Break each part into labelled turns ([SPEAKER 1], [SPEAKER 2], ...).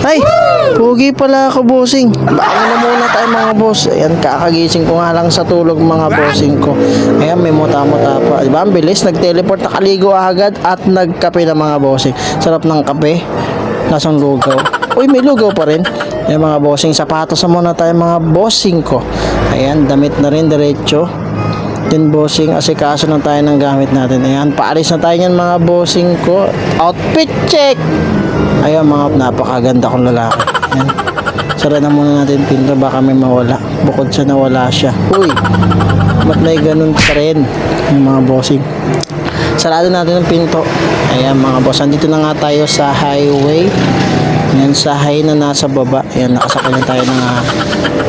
[SPEAKER 1] Ay, pugi pala ako, bossing. Baon na muna tayo mga boss. Ayan, kakagising ko nga lang sa tulog mga bossing ko. Ayan, may muta-muta pa. Diba, ang bilis. Nag-teleport, nakaligo agad at nagkape na mga bossing. Sarap ng kape. Lasang lugaw. Uy, may lugaw pa rin. Ayan mga bossing, sapatos na muna tayo mga bossing ko. Ayan, damit na rin, diretso. Then bossing, asikaso na tayo ng gamit natin. Ayan, paalis na tayo yan mga bossing ko. Outfit check! Ayan mga napakaganda kong lalaki. Ayan. Sara na muna natin pinto, baka may mawala. Bukod sa nawala siya. Uy, ba't may ganun pa rin yung mga bossing. Sarado natin ang pinto. Ayan mga boss, andito na nga tayo sa highway. Ayan, sa high na nasa baba. Ayan, nakasakay na tayo ng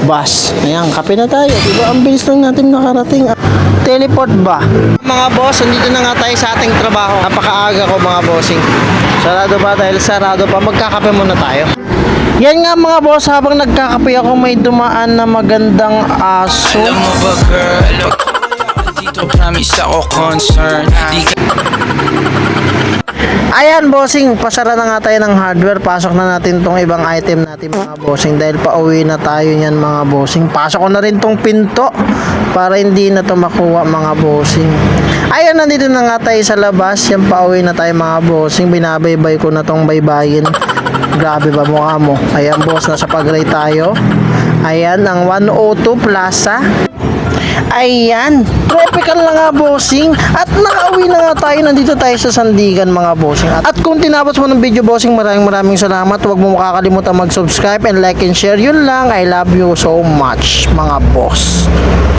[SPEAKER 1] bus. Ayan, kape na tayo. Diba, ang bilis lang natin nakarating. Teleport ba? Mga boss, andito na nga tayo sa ating trabaho. Napakaaga ko mga bossing. Sarado ba? Dahil sarado pa, magkakape muna tayo. Yan nga mga boss, habang nagkakape ako, may dumaan na magandang aso.
[SPEAKER 2] Alam mo ba girl, dito promise ako concern.
[SPEAKER 1] Ayan bossing, pasara na nga tayo ng hardware. Pasok na natin tong ibang item natin mga bossing. Dahil pauwi na tayo niyan mga bossing. Pasok ko na rin tong pinto para hindi na to makuha mga bossing. Ayan, nandito na nga tayo sa labas. Yan, pauwi na tayo mga bossing. Binabaybay ko na tong baybayin. Grabe ba mukha mo? Ayan boss, nasa Pagray tayo. Ayan, ang 102 Plaza. Ayan, tropical na nga bossing. At nakauwi na nga tayo. Nandito tayo sa Sandigan mga bossing. At kung tinapos mo ng video bossing, maraming salamat. Huwag mo makakalimutan mag-subscribe and like and share. Yun lang, I love you so much mga boss.